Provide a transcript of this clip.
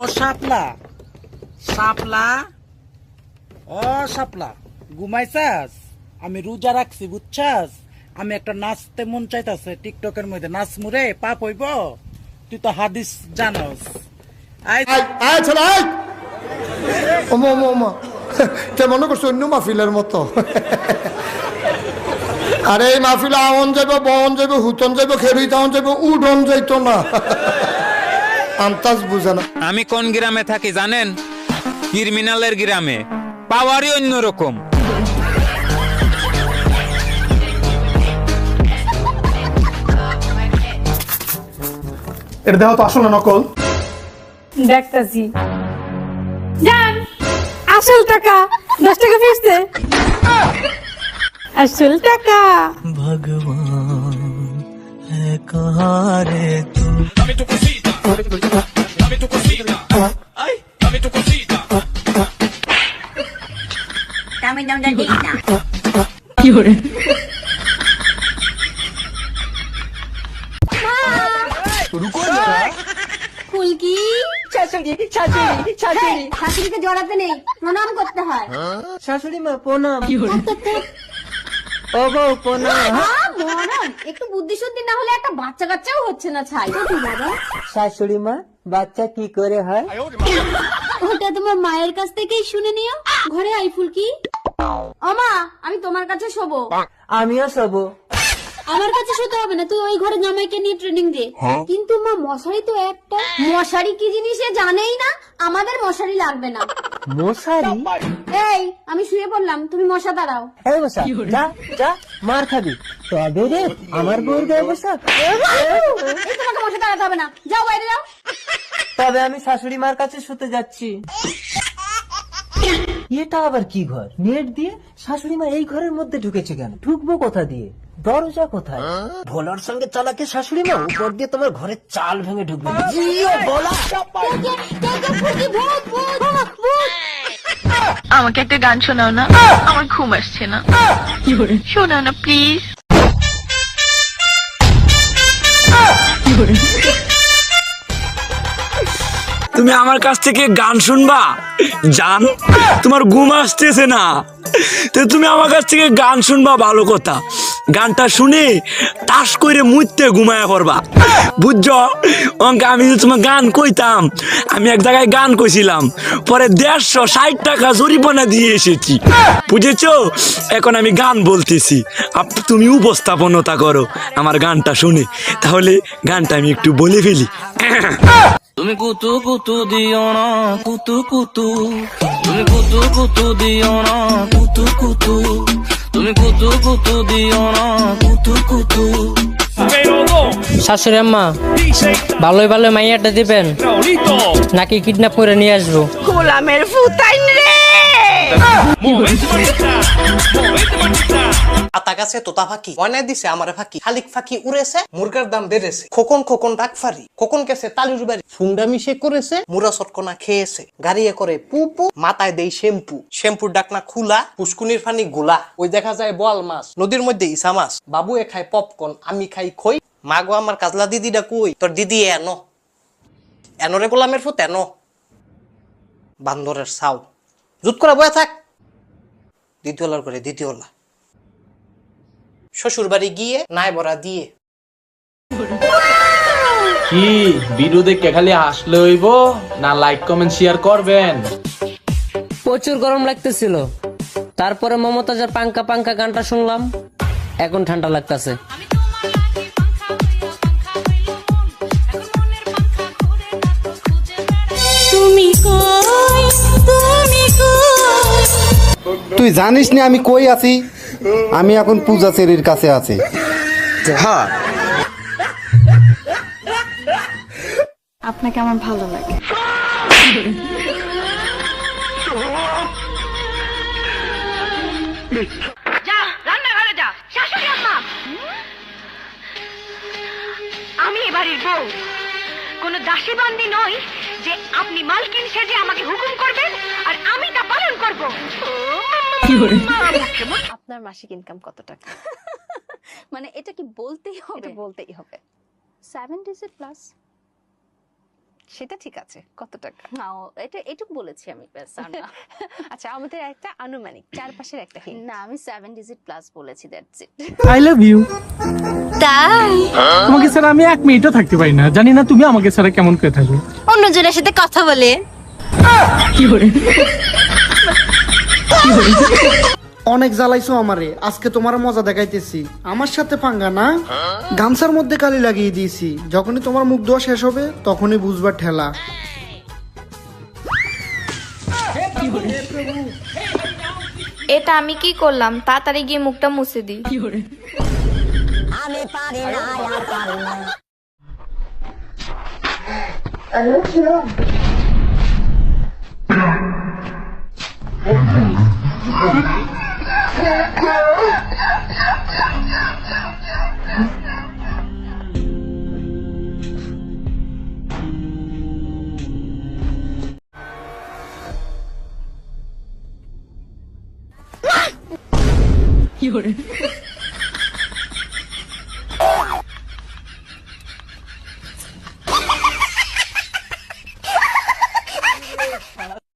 ও শাপলা শাপলা ও শাপলা ঘুমাইছাস? আমি রোজা রাখছি বুঝছাস। আমি একটা নাচতে মন চাইতাছে টিকটকের মধ্যে নাচমু রে, পাপ হইব? তুই তো হাদিস জানস। মনে করছো অন্য মাহফিলের মতো? আরে এই মাহফিলে আমন যাইব, বহন যাইব, হুতন যাইব, খেরুই তাহন যাইব, উডন যাইতো না। আন্তাজ বুঝে না। আমি কোন গ্রামে থাকি জানেন? ক্রিমিনালের গ্রামে। পাওয়ারই অন্যরকম। এটা দেখো তো আসলে নকল। দেখতাছি। জান, আসল টাকা 10 টাকা ফিরছে। আসল টাকা। भगवान है कहाँ रे तू? ফুলকি শাশুড়িকে জড়াতে নেই, প্রণাম করতে হয়। শাশুড়ি মা প্রণাম। ও বউ প্রণাম। মরণ, একটু বুদ্ধি শুদ্ধি না হলে একটা বাচ্চা কাচ্চাও হচ্ছে না। ছাই বাবা, শাশুড়ি মা বাচ্চা কি করে হয়? ওটা তোমার মায়ের কাছ থেকেই শুনে নিও। ঘরে আই ফুলকি। ওমা, আমি তোমার কাছে শোবো। আমিও শোবো। আমার কাছে শুতে হবে না, তুই ওই ঘরে জামাইকে নিয়ে ট্রেনিং দে। কিন্তু মা, মশারি তো একটা। মশারি কি জিনিস এ জানেই না। আমাদের মশারি লাগবে না। মশারি? এই, আমি শুয়ে পড়লাম, তুমি মশা দাঁড়াও। এই বসা, যা যা মার খাবি। তবে রে আমার বউর গায়ে বসা। এই, তোমাকে মশা দাঁড়াতে হবে না, যাও বাইরে যাও। তবে আমি শাশুড়ি মার কাছে শুতে যাচ্ছি। এটা আবার কি ঘর? নেট দিয়ে শাশুড়ি মা এই ঘরের মধ্যে ঢুকেছে কেন? ঢুকবো কোথা দিয়ে? দরজা কোথায়? ভোলার সঙ্গে চালাকে শাশুড়ি মা উপর দিয়ে তোমার ঘরের চাল ভেঙে ঢুকবে। জিও ভোলা। আমাকে একটা গান শোনাও না, আমার ঘুম আসছে না। শোনাও না প্লিজ। তুমি আমার কাছ থেকে গান শুনবা? জান, তোমার ঘুম আসতেছে না, তো তুমি আমার কাছ থেকে গান শুনবা, ভালো কথা। গানটা শুনে তাস করে মুইতে ঘুমায়া পড়বা, বুঝছো? অঙ্কে আমি যদি তোমার গান কইতাম, আমি এক জায়গায় গান কইছিলাম, পরে 160 টাকা জরিমানা দিয়ে এসেছি, বুঝেছো? এখন আমি গান বলতেছি, তুমি উপস্থাপনতা করো আমার গানটা শুনে। তাহলে গানটা আমি একটু বলে ফেলি। তুমি কুতু কুতু দিও না, কুতু কুতু, তুমি কুতু কুতু দিও না, কুতু কুতু, তুমি কুতু কুতু দিও না, কুতু কুতু। শাশুড়ি আম্মা, ভালোই ভালো মাইয়াটা দিবেন নাকি কিডন্যাপ করে নিয়ে আসবো? গোলামের ফুতাইন রে। আতা গাছে তোতা ফাঁকি অনায় দিছে আমারে ফাঁকি, শালিক ফাঁকি উড়েছে, মুরগার দাম বেড়েছে, খোকন খোকন ডাক ফারি, খোকন কেছে তালির বাড়ি, ফুংডা মিশে করেছে, মুরা চটকনা খেয়েছে, গাড়িয়ে করে পু পু, মাথায় দেই শ্যাম্পু, শ্যাম্পুর ডাকনা খুলা, পুষ্কুনির ফানি গোলা, ওই দেখা যায় বোয়াল মাছ, নদীর মধ্যে ইসা মাছ, বাবুয়ে খায় পপকর্ন, আমি খাই খই, মাগো আমার কাজলা দিদিটা কই? তোর দিদি এনো এনরে গোলামের ফুত এনো, বান্দরের সাউ জুত করে বয়ে থাক, দ্বিতীয়লার করে দ্বিতীয়লা, শ্বশুর বাড়ি গিয়ে নাই বড়া দিয়ে। কি ভিডিও দেখে খালি আসলে হইব না লাইক কমেন্ট শেয়ার করবেন? প্রচুর গরম লাগতেছিল, তারপরে মমতাজের পাঙ্কা পাঙ্কা গানটা শুনলাম, এখন ঠান্ডা লাগতেছে। তুই জানিস না আমি কই আছি? আমি এখন পূজা চেরির কাছে আছি। হ্যাঁ, আপনাকে আমার ভালো লাগে। যা রান্নাঘরে যা। শাশুড়ি আম্মা, আমি এবারের বউ, কোন দাসী বান্দি নই যে আপনি মালকিন সেজে আমাকে হুকুম করবেন আর আমি তা পালন করব। আপনার মাসিক ইনকাম কত টাকা? মানে এটা কি বলতেই হবে? এটা বলতেই হবে। 7 ডিজিট প্লাস। সেটা ঠিক আছে, কত টাকা? এটা এটুকু বলেছি আমি, ব্যাস আর না। আচ্ছা, আমাদের একটা আনুমানিক চারপাশের একটা হিন্ট। না, আমি 7 ডিজিট প্লাস বলেছি, that's it. I love you. তাই তোমাকে ছাড়া আমি 1 মিনিটও থাকতে পারি না। জানি না তুমি আমাকে ছাড়া কেমন করে থাকো। অন্যজনের সাথে কথা বলে কি করে? অনেক জ্বালাইছো আমারে, আজকে তোমার মজা দেখাইতেছি। আমার সাথে পাঙ্গা না, গামছার মধ্যে কালি লাগিয়ে দিয়েছি। যখনই তোমার মুখ ধোয়া শেষ হবে তখনই বুঝবা ঠেলা। এটা আমি কি করলাম? তাড়াতাড়ি গিয়ে মুখটা মুছে দিই। আমি পারি না আর পারি না। কি করে?